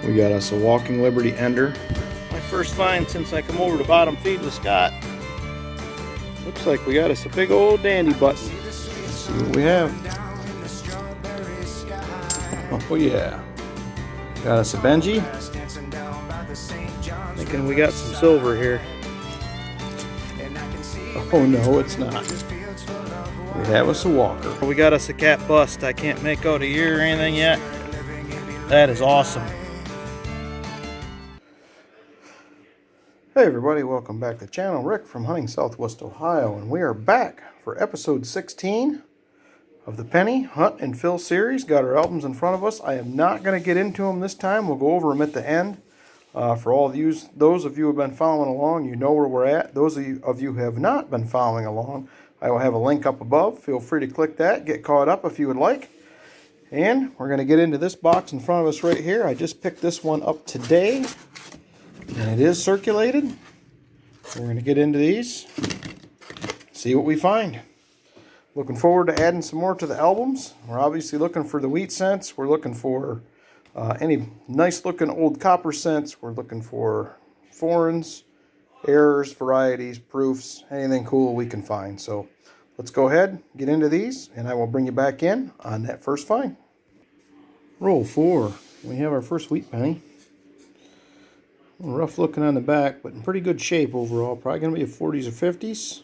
We got us a Walking Liberty Ender. My first find since I come over to bottom feed with Scott. Looks like we got us a big old dandy button. Let's see what we have. Oh yeah. Got us a Benji. Thinking we got some silver here. Oh no, it's not. We have us a Walker. We got us a cat bust. I can't make out a year or anything yet. That is awesome. Hey everybody, welcome back to the channel. Rick from Hunting Southwest Ohio, and we are back for episode 16 of the Penny Hunt and Fill series. Got our albums in front of us. I am not going to get into them this time. We'll go over them at the end. For all of you, those of you who have been following along, you know where we're at. Those of you who have not been following along, I will have a link up above. Feel free to click that, get caught up if you would like. And we're going to get into this box in front of us right here. I just picked this one up today, and it is circulated. We're going to get into these, see what we find. Looking forward to adding some more to the albums. We're obviously looking for the wheat scents. We're looking for any nice looking old copper scents. We're looking for foreigns, errors, varieties, proofs, anything cool we can find. So let's go ahead, get into these, and I will bring you back in on that first find. Roll 4. We have our first wheat penny. A little rough looking on the back, but in pretty good shape overall. Probably going to be a 40s or 50s.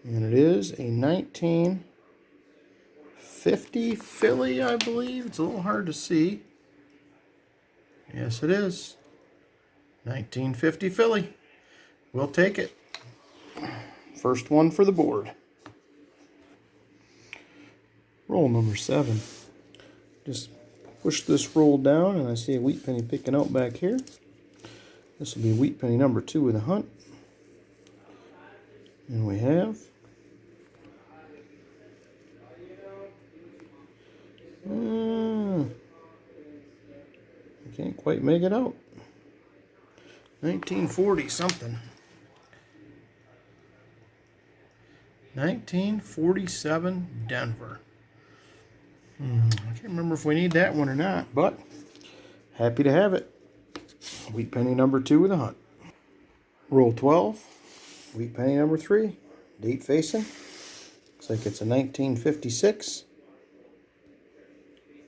And it is a 1950 Philly, I believe. It's a little hard to see. Yes, it is. 1950 Philly. We'll take it. First one for the board. Roll number 7. Just push this roll down, and I see a wheat penny picking out back here. This will be wheat penny number 2 of the hunt. And we have I can't quite make it out. 1940 something. 1947 Denver. I can't remember if we need that one or not, but happy to have it. Wheat penny number 2 of the hunt. Roll 12. Wheat penny number 3. Date facing. Looks like it's a 1956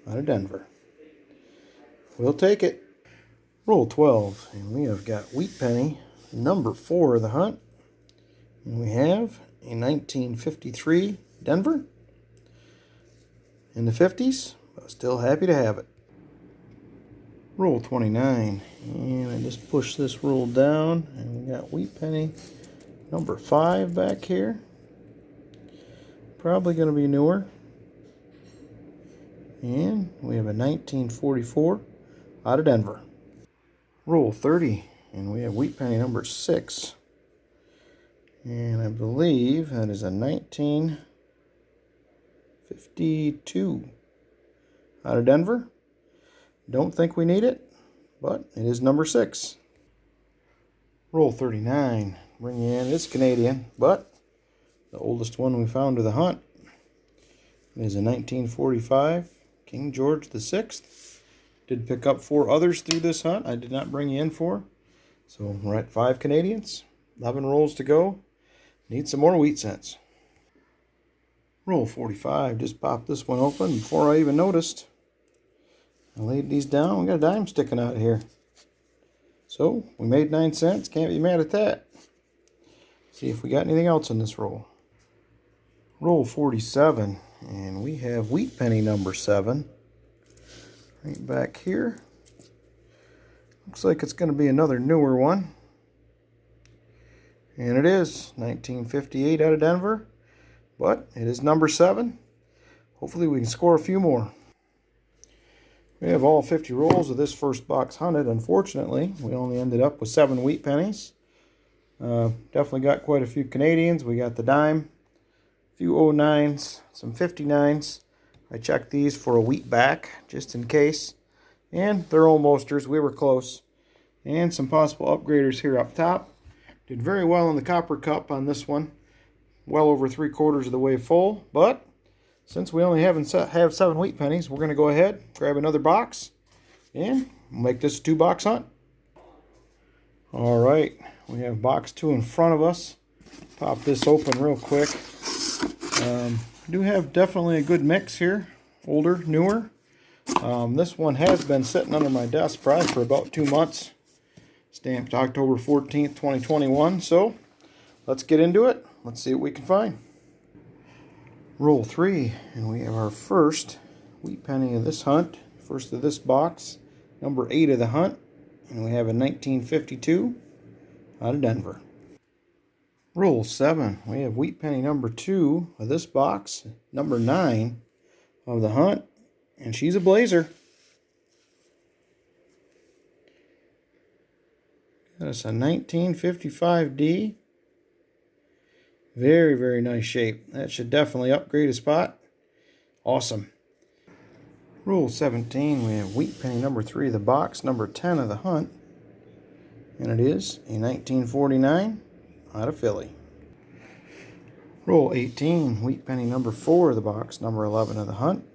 out of Denver. We'll take it. Roll 12. And we have got wheat penny number 4 of the hunt. And we have a 1953 Denver. In the 50s, but still happy to have it. Roll 29. And I just push this roll down, and we got wheat penny number 5 back here. Probably going to be newer. And we have a 1944 out of Denver. Roll 30. And we have wheat penny number 6. And I believe that is a 1952 out of Denver. Don't think we need it, but it is number 6. Roll 39. Bring you in. It's Canadian, but the oldest one we found of the hunt is a 1945 King George VI. Did pick up 4 others through this hunt. I did not bring you in for. So we're at 5 Canadians. 11 rolls to go. Need some more wheat scents. Roll 45. Just popped this one open before I even noticed. I laid these down. We got a dime sticking out of here. So we made 9 cents. Can't be mad at that. See if we got anything else in this roll. Roll 47. And we have wheat penny number 7. Right back here. Looks like it's going to be another newer one. And it is 1958 out of Denver. But it is number 7. Hopefully we can score a few more. We have all 50 rolls of this first box hunted. Unfortunately, we only ended up with 7 wheat pennies. Definitely got quite a few Canadians. We got the dime, a few 09s, some 59s. I checked these for a wheat back, just in case. And they're almosters. We were close. And some possible upgraders here up top. Did very well in the copper cup on this one. Well over 3/4 of the way full. But since we only have 7 wheat pennies, we're going to go ahead, grab another box, and make this a 2-box hunt. All right, we have box 2 in front of us. Pop this open real quick. Do have definitely a good mix here, older, newer. This one has been sitting under my desk probably for about 2 months. Stamped October 14th, 2021. So let's get into it. Let's see what we can find. Roll 3, and we have our first wheat penny of this hunt. First of this box, number 8 of the hunt. And we have a 1952 out of Denver. Roll 7, we have wheat penny number 2 of this box, number 9 of the hunt. And she's a blazer. That's a 1955D. Very, very nice shape. That should definitely upgrade a spot. Awesome. Roll 17, we have wheat penny number 3 of the box, number 10 of the hunt. And it is a 1949 out of Philly. Roll 18, wheat penny number 4 of the box, number 11 of the hunt.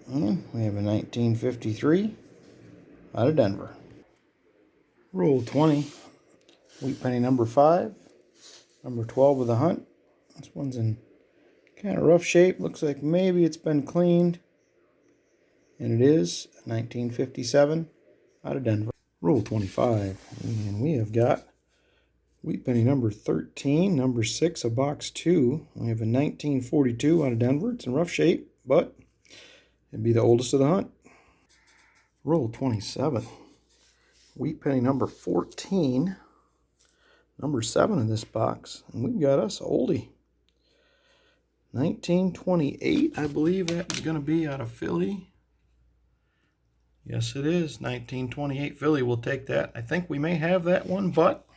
And we have a 1953 out of Denver. Roll 20, wheat penny number 5, number 12 of the hunt. This one's in kind of rough shape. Looks like maybe it's been cleaned. And it is 1957 out of Denver. Roll 25, and we have got wheat penny number 13, number 6 of box 2. We have a 1942 out of Denver. It's in rough shape, but it'd be the oldest of the hunt. Roll 27. Wheat penny number 14. Number 7 in this box. And we've got us oldie. 1928, I believe that's going to be out of Philly. Yes, it is. 1928 Philly. We'll take that. I think we may have that one, but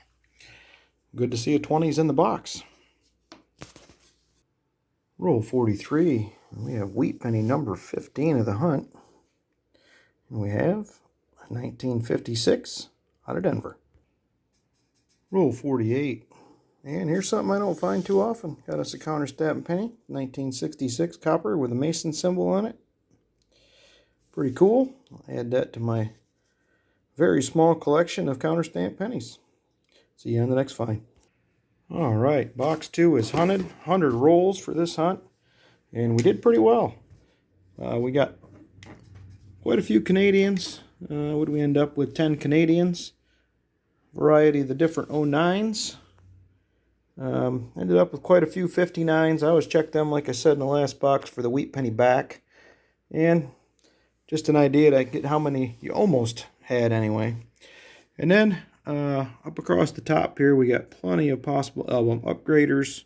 good to see a 20s in the box. Roll 43. We have wheat penny number 15 of the hunt. And we have a 1956 out of Denver. Roll 48. And here's something I don't find too often. Got us a counter stamp penny. 1966 copper with a Mason symbol on it. Pretty cool. I'll add that to my very small collection of counter stamp pennies. See you on the next find. All right, box 2 is hunted. 100 rolls for this hunt. And we did pretty well. We got quite a few Canadians. What do we end up with? 10 Canadians. Variety of the different 09s. Ended up with quite a few 59s. I always check them, like I said in the last box, for the wheat penny back. And just an idea to get how many you almost had anyway. And then up across the top here, we got plenty of possible album upgraders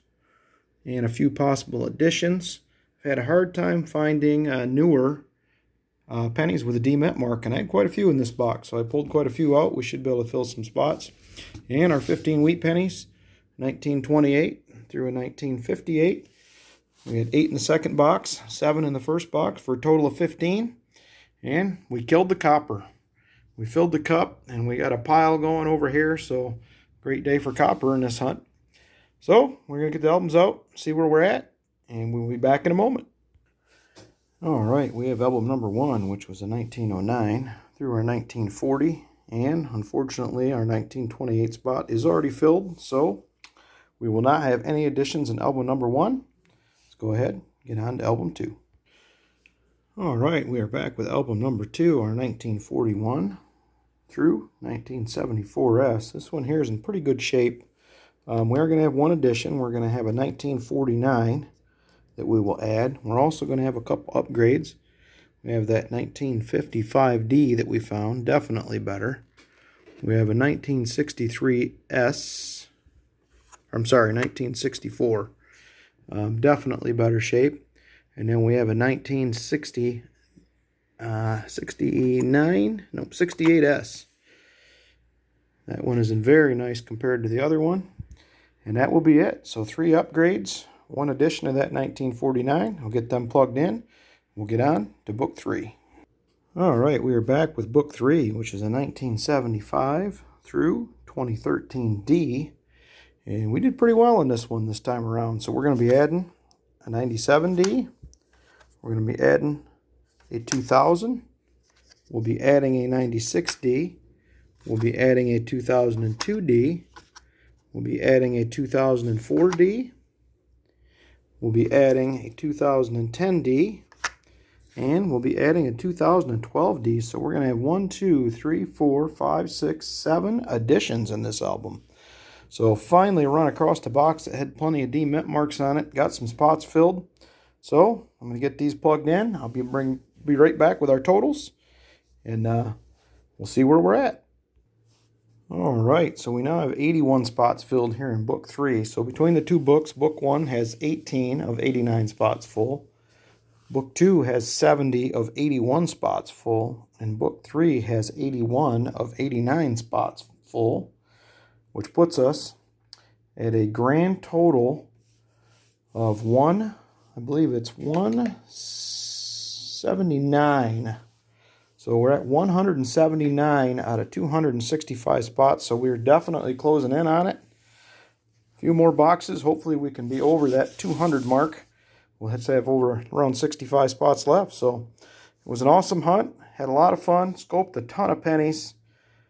and a few possible additions. I've had a hard time finding newer pennies with a D-Mint mark, and I had quite a few in this box, so I pulled quite a few out. We should be able to fill some spots. And our 15 wheat pennies, 1928 through a 1958. We had 8 in the second box, 7 in the first box for a total of 15. And we killed the copper. We filled the cup, and we got a pile going over here, so great day for copper in this hunt. So we're going to get the albums out, see where we're at, and we'll be back in a moment. All right, we have album number 1, which was a 1909 through our 1940, and unfortunately our 1928 spot is already filled, so we will not have any additions in album number 1. Let's go ahead and get on to album 2. All right, we are back with album number 2, our 1941 through 1974S. This one here is in pretty good shape. We are going to have one addition. We're going to have a 1949 that we will add. We're also going to have a couple upgrades. We have that 1955D that we found, definitely better. We have a 1963S. I'm sorry, 1964. Definitely better shape. And then we have a 68S. That one is in very nice compared to the other one. And that will be it. So 3 upgrades, 1 addition of that 1949. I'll get them plugged in. We'll get on to book 3. All right, we are back with book 3, which is a 1975 through 2013D. And we did pretty well in this one this time around. So we're going to be adding a 97D. We're going to be adding a 2000 We'll be adding a 96D. We'll be adding a 2002D. We'll be adding a 2004D. We'll be adding a 2010D. And we'll be adding a 2012D. So we're going to have 1, 2, 3, 4, 5, 6, 7 additions in this album. So finally run across the box that had plenty of D mint marks on it. Got some spots filled. So I'm going to get these plugged in. I'll be right back with our totals. And we'll see where we're at. All right, so we now have 81 spots filled here in book 3. So between the two books, book 1 has 18 of 89 spots full. Book 2 has 70 of 81 spots full. And book 3 has 81 of 89 spots full, which puts us at a grand total of 179. So we're at 179 out of 265 spots, so we're definitely closing in on it. A few more boxes. Hopefully we can be over that 200 mark. We'll have to have over around 65 spots left. So it was an awesome hunt. Had a lot of fun. Scoped a ton of pennies.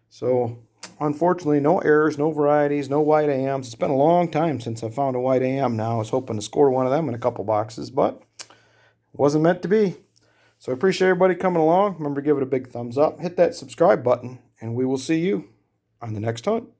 So unfortunately, no errors, no varieties, no white AMs. It's been a long time since I found a white AM now. I was hoping to score one of them in a couple boxes, but it wasn't meant to be. So I appreciate everybody coming along. Remember to give it a big thumbs up. Hit that subscribe button, and we will see you on the next hunt.